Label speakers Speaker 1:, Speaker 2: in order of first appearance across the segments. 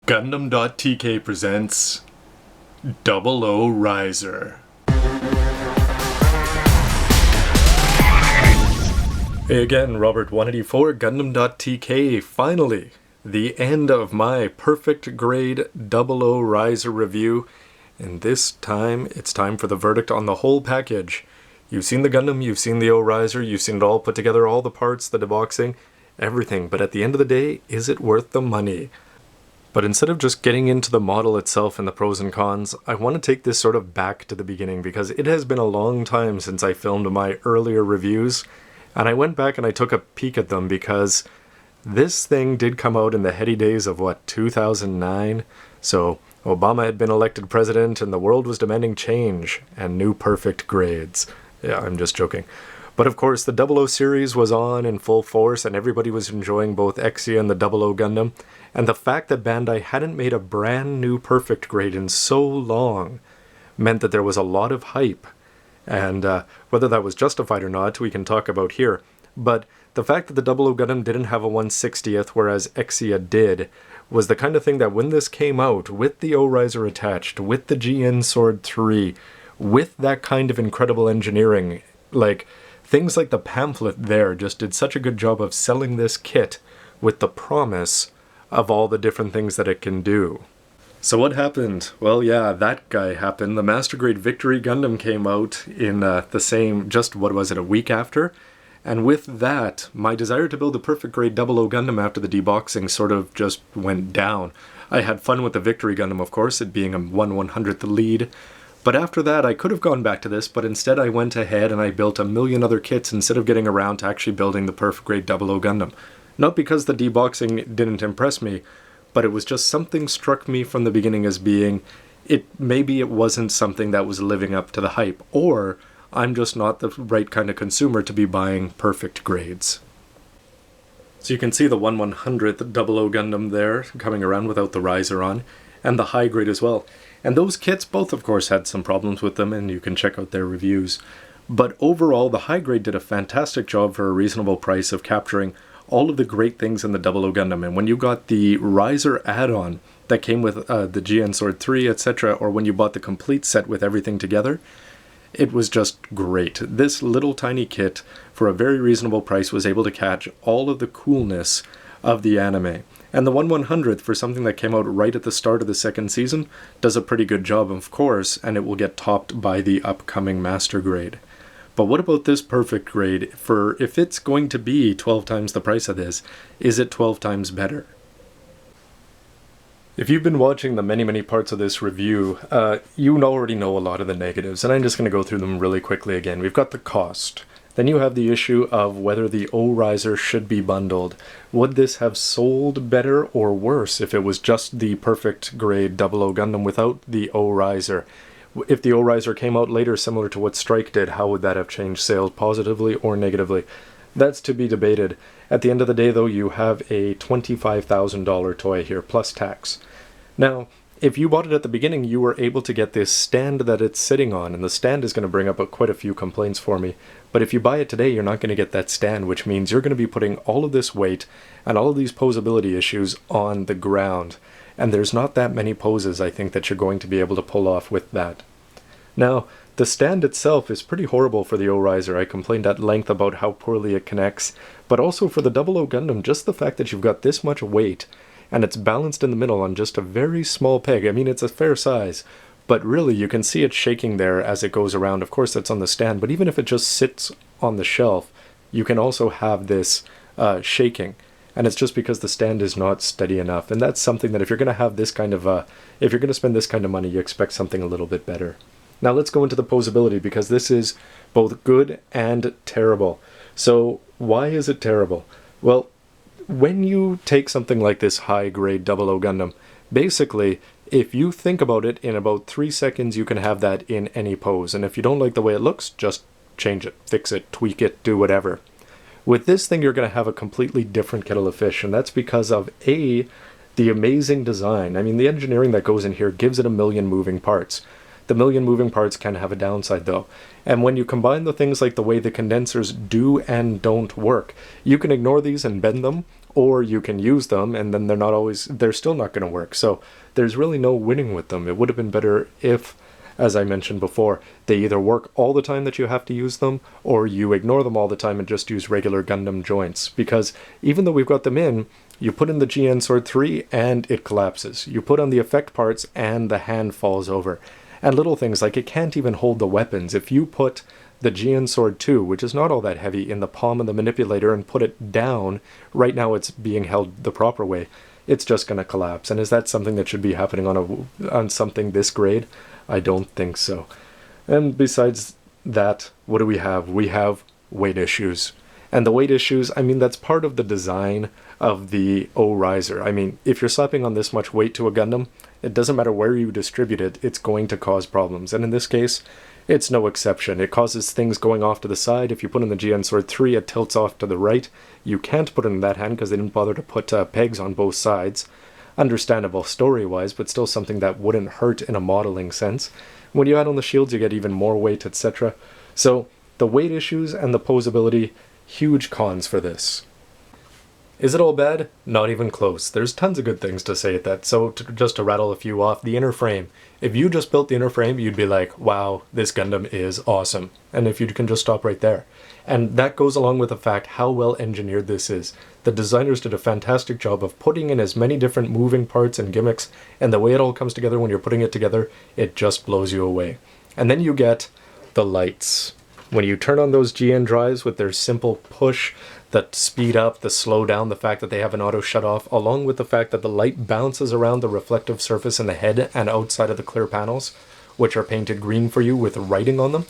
Speaker 1: Gundam.tk presents Double O Riser. Hey again, Robert184, Gundam.tk. Finally, the end of my perfect grade Double O Riser review. And this time, it's time for the verdict on the whole package. You've seen the Gundam, you've seen the O Riser, you've seen it all put together, all the parts, the deboxing, everything. But at the end of the day, is it worth the money? But instead of just getting into the model itself and the pros and cons, I want to take this sort of back to the beginning because it has been a long time since I filmed my earlier reviews, and I went back and I took a peek at them because this thing did come out in the heady days of, 2009? So Obama had been elected president and the world was demanding change and new perfect grades. Yeah, I'm just joking. But of course, the 00 series was on in full force and everybody was enjoying both Exia and the 00 Gundam. And the fact that Bandai hadn't made a brand new perfect grade in so long meant that there was a lot of hype. And whether that was justified or not, we can talk about here. But the fact that the 00 Gundam didn't have a 1/60th, whereas Exia did, was the kind of thing that when this came out, with the O-Riser attached, with the GN Sword 3, with that kind of incredible engineering, things like the pamphlet there just did such a good job of selling this kit with the promise of all the different things that it can do. So what happened? Well, yeah, that guy happened. The Master Grade Victory Gundam came out in the same, a week after? And with that, my desire to build a perfect grade 00 Gundam after the deboxing sort of just went down. I had fun with the Victory Gundam, of course, it being a 1/100th lead. But after that, I could have gone back to this, but instead I went ahead and I built a million other kits instead of getting around to actually building the perfect grade 00 Gundam. Not because the deboxing didn't impress me, but it was just something struck me from the beginning as being, maybe it wasn't something that was living up to the hype, or I'm just not the right kind of consumer to be buying perfect grades. So you can see the 1/100th 00 Gundam there, coming around without the riser on, and the high grade as well. And those kits both, of course, had some problems with them, and you can check out their reviews. But overall, the high grade did a fantastic job for a reasonable price of capturing all of the great things in the 00 Gundam. And when you got the riser add-on that came with the GN Sword 3, etc., or when you bought the complete set with everything together, it was just great. This little tiny kit, for a very reasonable price, was able to catch all of the coolness of the anime. And the 1/100th, for something that came out right at the start of the second season, does a pretty good job, of course, and it will get topped by the upcoming Master Grade. But what about this perfect grade? For if it's going to be 12 times the price of this, is it 12 times better? If you've been watching the many parts of this review, you already know a lot of the negatives, and I'm just going to go through them really quickly again. We've got the cost. Then you have the issue of whether the O-Riser should be bundled. Would this have sold better or worse if it was just the perfect grade 00 Gundam without the O-Riser? If the O-Riser came out later similar to what Strike did, how would that have changed sales positively or negatively? That's to be debated. At the end of the day, though, you have a $25,000 toy here, plus tax. Now, if you bought it at the beginning, you were able to get this stand that it's sitting on, and the stand is going to bring up quite a few complaints for me. But if you buy it today, you're not going to get that stand, which means you're going to be putting all of this weight and all of these posability issues on the ground. And there's not that many poses, I think, that you're going to be able to pull off with that. Now, the stand itself is pretty horrible for the O-Riser. I complained at length about how poorly it connects, but also for the 00 Gundam, just the fact that you've got this much weight and it's balanced in the middle on just a very small peg. I mean, it's a fair size, but really you can see it shaking there as it goes around. Of course, that's on the stand, but even if it just sits on the shelf, you can also have this shaking. And it's just because the stand is not steady enough. And that's something that if you're going to have this kind of, if you're going to spend this kind of money, you expect something a little bit better. Now let's go into the posability, because this is both good and terrible. So why is it terrible? Well, when you take something like this high-grade 00 Gundam, basically, if you think about it, in about 3 seconds you can have that in any pose. And if you don't like the way it looks, just change it, fix it, tweak it, do whatever. With this thing, you're going to have a completely different kettle of fish, and that's because of, A, the amazing design. I mean, the engineering that goes in here gives it a million moving parts. The million moving parts can have a downside, though. And when you combine the things like the way the condensers do and don't work, you can ignore these and bend them, or you can use them and then they're still not going to work. So there's really no winning with them. It would have been better if, as I mentioned before, they either work all the time that you have to use them, or you ignore them all the time and just use regular Gundam joints. Because even though we've got them in, you put in the GN Sword 3 and it collapses. You put on the effect parts and the hand falls over. And little things like it can't even hold the weapons. If you put the GN Sword 2, which is not all that heavy, in the palm of the manipulator and put it down, right now it's being held the proper way, it's just going to collapse. And is that something that should be happening on something this grade? I don't think so. And besides that, what do we have? We have weight issues. And the weight issues, I mean, that's part of the design of the O-Riser. I mean, if you're slapping on this much weight to a Gundam, it doesn't matter where you distribute it, it's going to cause problems. And in this case, it's no exception. It causes things going off to the side. If you put in the GN Sword 3, it tilts off to the right. You can't put it in that hand because they didn't bother to put pegs on both sides. Understandable story-wise, but still something that wouldn't hurt in a modeling sense. When you add on the shields, you get even more weight, etc. So the weight issues and the posability, huge cons for this. Is it all bad? Not even close. There's tons of good things to say at that. So just to rattle a few off, the inner frame. If you just built the inner frame, you'd be like, wow, this Gundam is awesome. And if you can just stop right there. And that goes along with the fact how well engineered this is. The designers did a fantastic job of putting in as many different moving parts and gimmicks, and the way it all comes together when you're putting it together, it just blows you away. And then you get the lights. When you turn on those GN drives with their simple push, the speed up, the slow down, the fact that they have an auto shut off, along with the fact that the light bounces around the reflective surface in the head and outside of the clear panels, which are painted green for you with writing on them.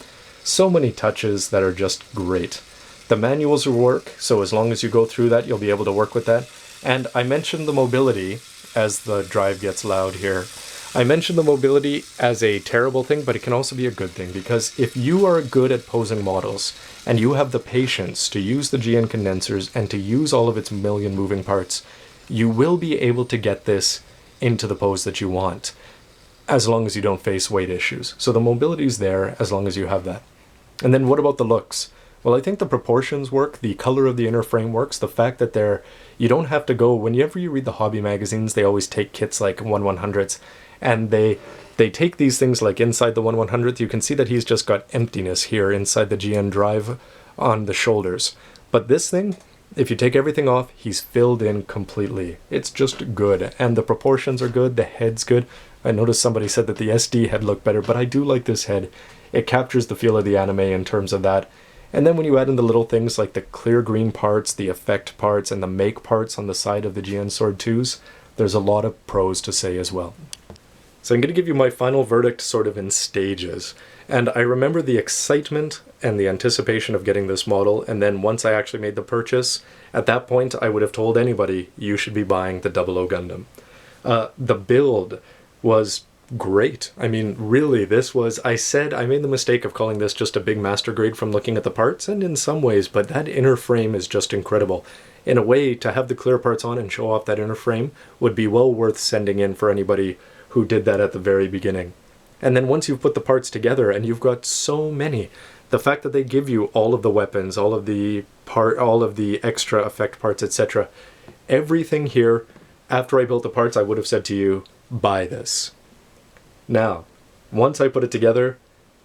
Speaker 1: So many touches that are just great. The manuals will work, so as long as you go through that, you'll be able to work with that. And I mentioned the mobility as the drive gets loud here. I mentioned the mobility as a terrible thing, but it can also be a good thing, because if you are good at posing models and you have the patience to use the GN condensers and to use all of its million moving parts, you will be able to get this into the pose that you want, as long as you don't face weight issues. So the mobility is there as long as you have that. And then what about the looks? Well, I think the proportions work, the color of the inner frame works, the fact that you don't have to go, whenever you read the hobby magazines, they always take kits like 1/100s, and they take these things like inside the 1/100th, you can see that he's just got emptiness here inside the GN drive on the shoulders. But this thing, if you take everything off, he's filled in completely. It's just good, and the proportions are good, the head's good. I noticed somebody said that the SD head looked better, but I do like this head. It captures the feel of the anime in terms of that. And then when you add in the little things like the clear green parts, the effect parts, and the make parts on the side of the GN Sword 2s, there's a lot of pros to say as well. So I'm going to give you my final verdict sort of in stages. And I remember the excitement and the anticipation of getting this model, and then once I actually made the purchase, at that point I would have told anybody, you should be buying the 00 Gundam. The build was great. I mean, really, I made the mistake of calling this just a big master grade from looking at the parts, and in some ways, but that inner frame is just incredible. In a way, to have the clear parts on and show off that inner frame would be well worth sending in for anybody who did that at the very beginning. And then once you've put the parts together, and you've got so many, the fact that they give you all of the weapons, all of the extra effect parts, etc., everything here, after I built the parts, I would have said to you, buy this. Now, once I put it together,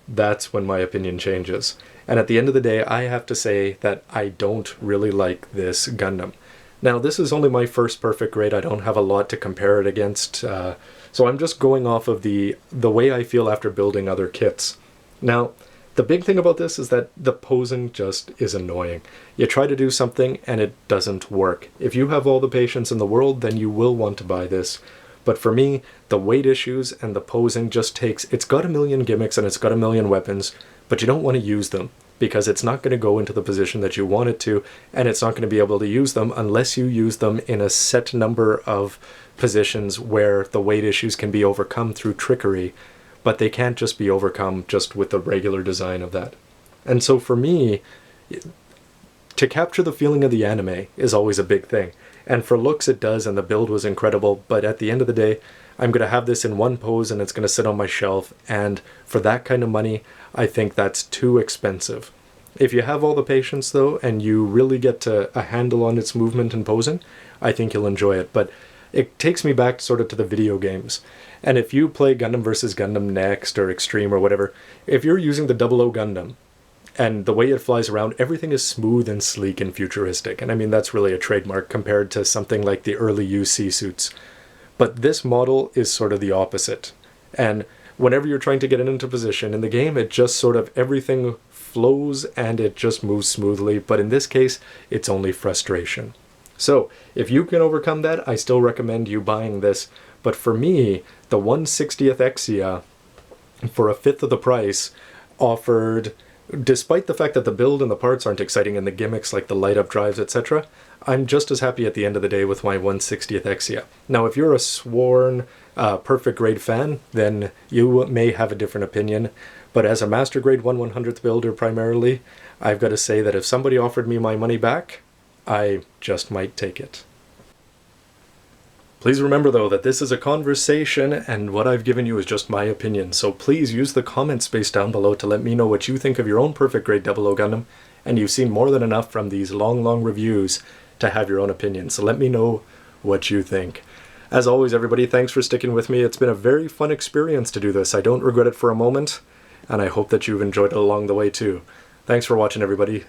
Speaker 1: that's when my opinion changes. And at the end of the day, I have to say that I don't really like this Gundam. Now, this is only my first perfect grade. I don't have a lot to compare it against, so I'm just going off of the way I feel after building other kits. Now, the big thing about this is that the posing just is annoying. You try to do something and it doesn't work. If you have all the patience in the world, then you will want to buy this. But for me, the weight issues and the posing just it's got a million gimmicks and it's got a million weapons, but you don't want to use them because it's not going to go into the position that you want it to, and it's not going to be able to use them unless you use them in a set number of positions where the weight issues can be overcome through trickery, but they can't just be overcome just with the regular design of that. And so for me, to capture the feeling of the anime is always a big thing. And for looks it does, and the build was incredible, but at the end of the day, I'm going to have this in one pose and it's going to sit on my shelf, and for that kind of money, I think that's too expensive. If you have all the patience though, and you really get a handle on its movement and posing, I think you'll enjoy it. But it takes me back sort of to the video games. And if you play Gundam vs. Gundam Next or Extreme or whatever, if you're using the 00 Gundam, and the way it flies around, everything is smooth and sleek and futuristic. And I mean, that's really a trademark compared to something like the early UC suits. But this model is sort of the opposite. And whenever you're trying to get it into position in the game, it just sort of, everything flows and it just moves smoothly. But in this case, it's only frustration. So if you can overcome that, I still recommend you buying this. But for me, the 1/60th Exia, for a fifth of the price, offered, despite the fact that the build and the parts aren't exciting and the gimmicks like the light-up drives, etc., I'm just as happy at the end of the day with my 1/60th Exia. Now, if you're a sworn perfect grade fan, then you may have a different opinion. But as a master grade 1/100th builder primarily, I've got to say that if somebody offered me my money back, I just might take it. Please remember, though, that this is a conversation, and what I've given you is just my opinion, so please use the comment space down below to let me know what you think of your own perfect grade 00 Gundam, and you've seen more than enough from these long reviews to have your own opinion, so let me know what you think. As always, everybody, thanks for sticking with me. It's been a very fun experience to do this. I don't regret it for a moment, and I hope that you've enjoyed it along the way, too. Thanks for watching, everybody.